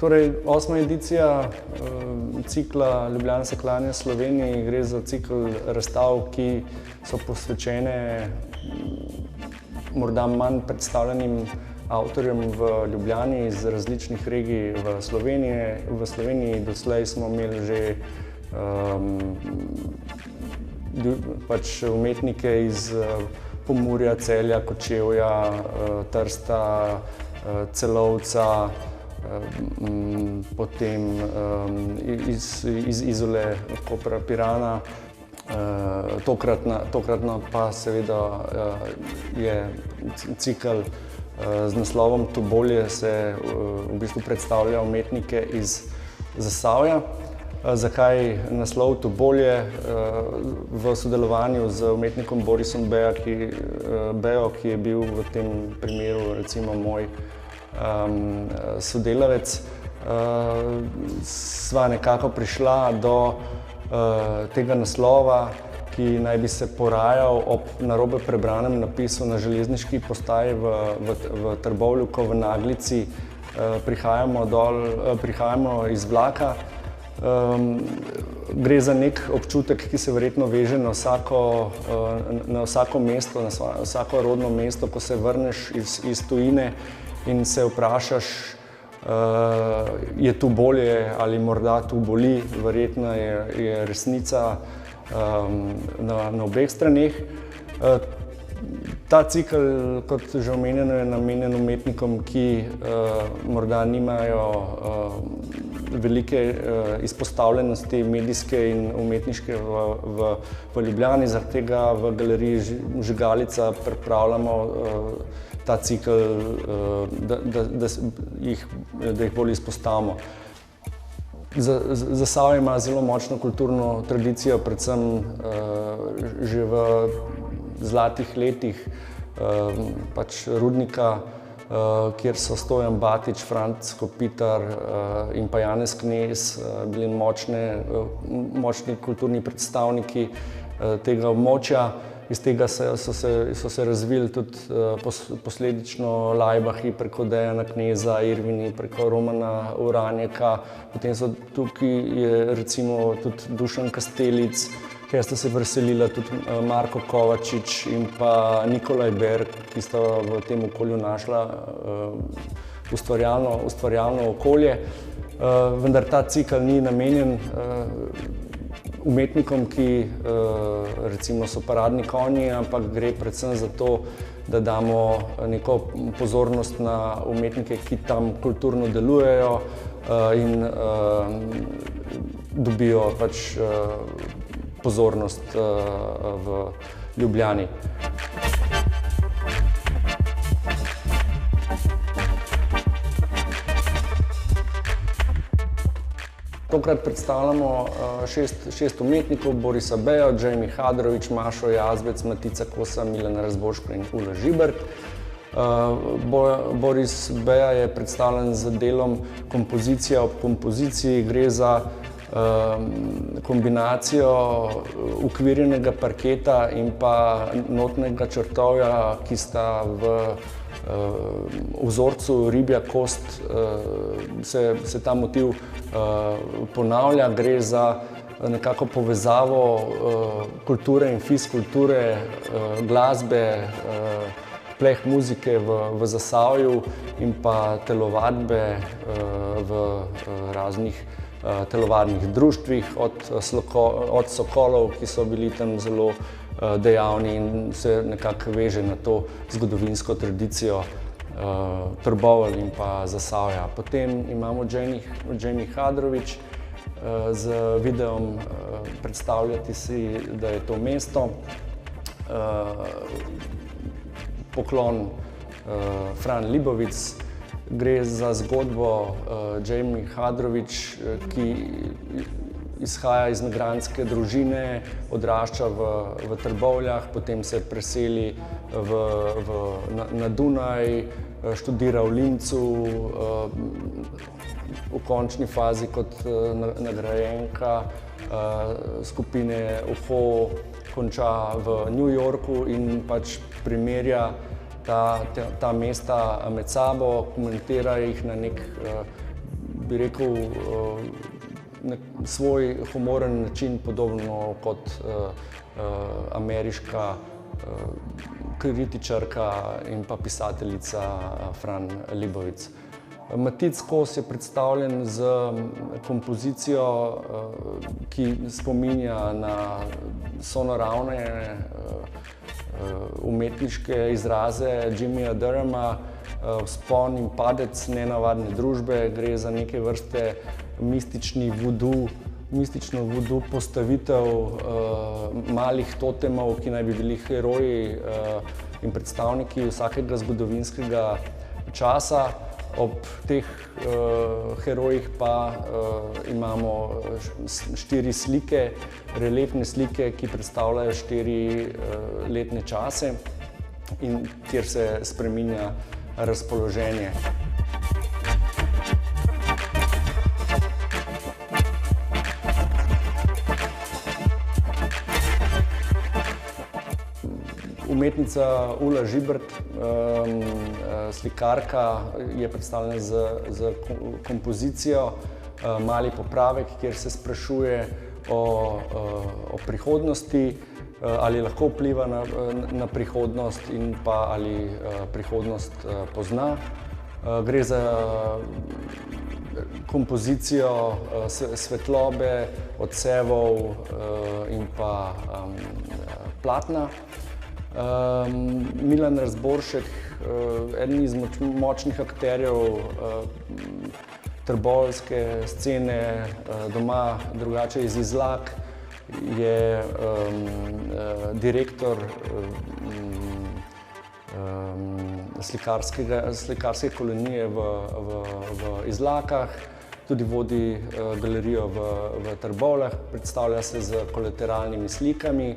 Torej, 8. edicija cikla Ljubljana se klanja Sloveniji gre za cikel razstav, ki so posvečene morda manj predstavljenim avtorjem v Ljubljani iz različnih regij v Sloveniji. Doslej smo imeli že umetnike iz Pomurja, Celja, Kočevja, Trsta, Celovca, potem iz Izole, Kopra, Pirana. Tokratno pa seveda je cikel z naslovom Tu bolje se v bistvu predstavlja umetnike iz Zasavja. Zakaj naslov Tu bolje? V sodelovanju z umetnikom Borisom Bejo, ki je bil v tem primeru recimo moj sodelavec, sva nekako prišla do tega naslova, ki naj bi se porajal ob narobe prebranem napisu na železniški postaji v Trbovlju, ko v naglici prihajamo iz vlaka. Gre za nek občutek, ki se verjetno veže na vsako mesto, na vsako rodno mesto, ko se vrneš iz tujine in se vprašaš, je tu bolje ali morda tu boli. Verjetno je resnica na obeh straneh. Ta cikel, kot že omenjeno, je namenjen umetnikom, ki morda nimajo velike izpostavljenosti medijske in umetniške v Ljubljani. Zaradi tega v galeriji Žigalica pripravljamo ta cikel, da jih bolj izpostavimo. Zasavje ima zelo močno kulturno tradicijo, predvsem že v zlatih letih Rudnika, kjer so Stojan Batič, Franc Kopitar in pa Janez Knez bili močni kulturni predstavniki tega območja. Iz tega so se razvili tudi posledično Lajbahi preko Dejana Kneza, Irvini preko Romana Uranjeka. Potem so tukaj recimo tudi Dušan Kastelic, kjer sta se preselila tudi Marko Kovačič in pa Nikolaj Berg, ki sta v tem okolju našla ustvarjalno okolje. Vendar ta cikel ni namenjen umetnikom, ki recimo so paradni konji, ampak gre predvsem za to, da damo neko pozornost na umetnike, ki tam kulturno delujejo in dobijo pozornost v Ljubljani. Tokrat predstavljamo šest umetnikov: Borisa Bejo, Jamie Hadrović, Mašo Jazbec, Matica Kosa, Milan Razboško in Ula Žibert. Boris Beja je predstavljen z delom Kompozicija ob kompoziciji. Gre za kombinacijo ukvirjenega parketa in pa notnega črtovja, ki sta v vzorcu ribja kost, se ta motiv ponavlja. Gre za nekako povezavo kulture in fizkulture, glasbe, pleh muzike v Zasavju in pa telovadbe v raznih telovadnih društvih, od Sokolov, ki so bili tam zelo dejavni in se nekako veže na to zgodovinsko tradicijo Trbovelj in pa Zasavja. Potem imamo Jamie Hadrović z videom Predstavljati si, da je to mesto. Poklon Fran Libovic. Gre za zgodbo Jamie Hadrović, ki izhaja iz migrantske družine, odrašča v Trbovljah, potem se preseli na Dunaj, študira v Lincu, v končni fazi kot nagrajenka skupine Oho konča v New Yorku in primerja ta mesta med sabo, komentira jih na nek bi rekel, svoj humoren način, podobno kot ameriška kritičarka in pa pisateljica Fran Lebowitz. Matic Kos je predstavljen z kompozicijo, ki spominja na sonaravne umetniške izraze Jimmyja Durhama, Vzpon in padec nenavadne družbe. Gre za neke vrste mistično voodoo postavitev malih totemov, ki naj bi bili heroji in predstavniki vsakega zgodovinskega časa. Ob teh herojih pa imamo 4 slike, reliefne slike, ki predstavljajo 4 letne čase in kjer se spreminja razpoloženje. Umetnica Ula Žibert, slikarka, je predstavljena z kompozicijo Mali popravek, kjer se sprašuje o prihodnosti, ali lahko vpliva na prihodnost in pa ali prihodnost pozna. Gre za kompozicijo svetlobe, odsevov in pa platna. Milan Razboršek, eden izmed močnih akterjev trboveljske scene, doma drugače iz Izlak, je direktor slikarske kolonije v Izlakah, tudi vodi galerijo v Trbovljah, predstavlja se z kolateralnimi slikami.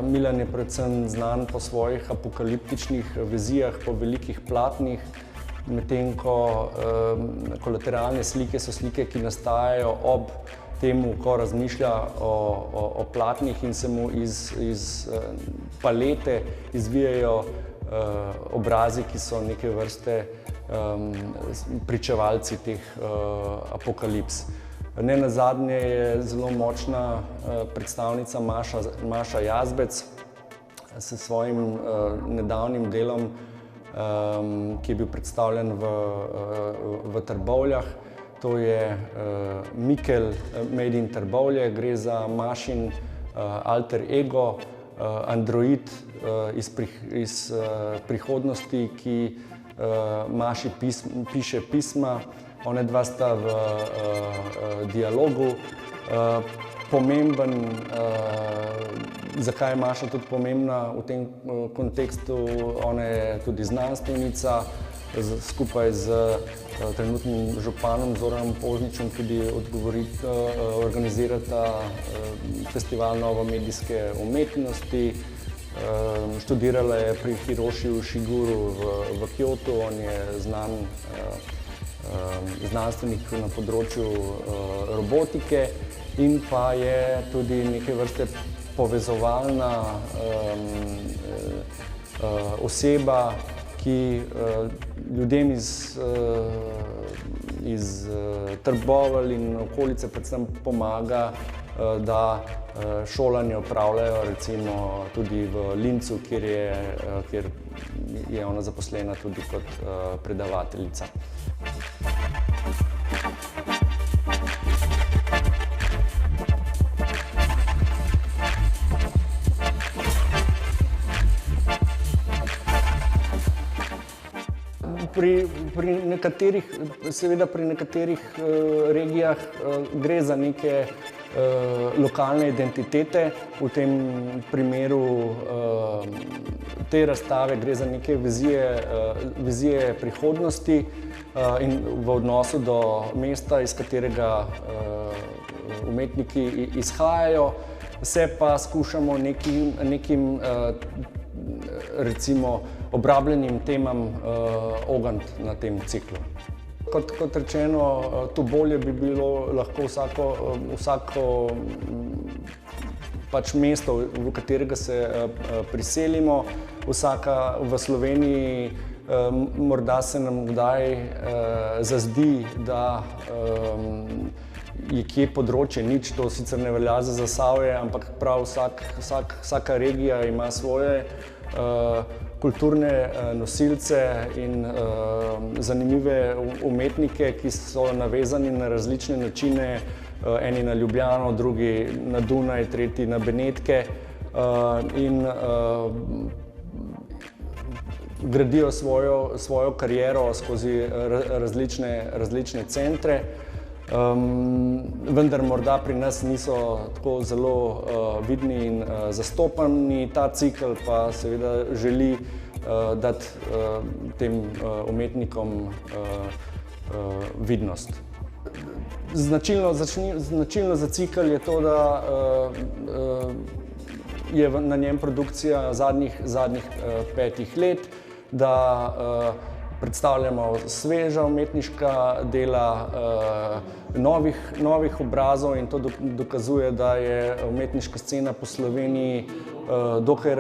Milan je predvsem znan po svojih apokaliptičnih vizijah, po velikih platnih, medtem ko kolateralne slike so slike, ki nastajajo ob temu, ko razmišlja o platnih in se mu iz palete izvijajo obrazi, ki so neke vrste pričevalci teh apokalips. Nenazadnje je zelo močna predstavnica Maša Jazbec s svojim nedavnim delom, ki je bil predstavljen v Trbovljah. To je Mikel Made in Trbovlje. Gre za Mašin alter ego, android iz prihodnosti, ki Maši piše pisma. One dva sta v dialogu. Pomemben, zakaj je Maša tudi pomembna v tem kontekstu, ona je tudi znanstvenica, skupaj z trenutnim županom Zoranom Pozničem tudi organizirata festival novomedijske umetnosti. Študirala je pri Hiroši Ušiguru v Kyotu, on je znan znanstvenik na področju robotike in pa je tudi neke vrste povezovalna oseba, ki ljudem iz Trbovelj in okolice predvsem pomaga, da šolanje opravljajo recimo tudi v Linzu, kjer je ona zaposlena tudi kot predavateljica. Pri nekaterih regijah gre za neke lokalne identitete. V tem primeru te razstave gre za neke vizije prihodnosti in v odnosu do mesta, iz katerega umetniki izhajajo, se pa skušamo nekim recimo obrabljenim temam ogniti na tem ciklu. Kot rečeno, to bolje bi bilo lahko vsako pač mesto, v katerega se priselimo. Vsaka v Sloveniji Morda se nam kdaj zazdi, da je kje področje nič, to sicer ne velja za Zasavje, ampak prav vsaka regija ima svoje kulturne nosilce in zanimive umetnike, ki so navezani na različne načine, eni na Ljubljano, drugi na Dunaj, tretji na Benetke in gradijo svojo kariero skozi različne centre. Vendar morda pri nas niso tako zelo vidni in zastopani. Ta cikel pa seveda želi dati tem umetnikom vidnost. Značilno za cikel je to, da je na njem produkcija zadnjih 5 let, da predstavljamo sveža umetniška dela, novih obrazov in to dokazuje, da je umetniška scena po Sloveniji dokaj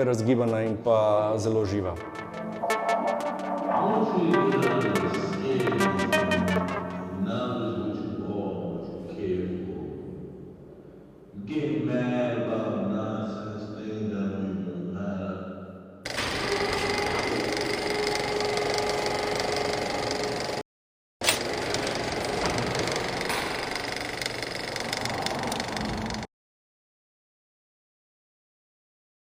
razgibana in pa zelo živa.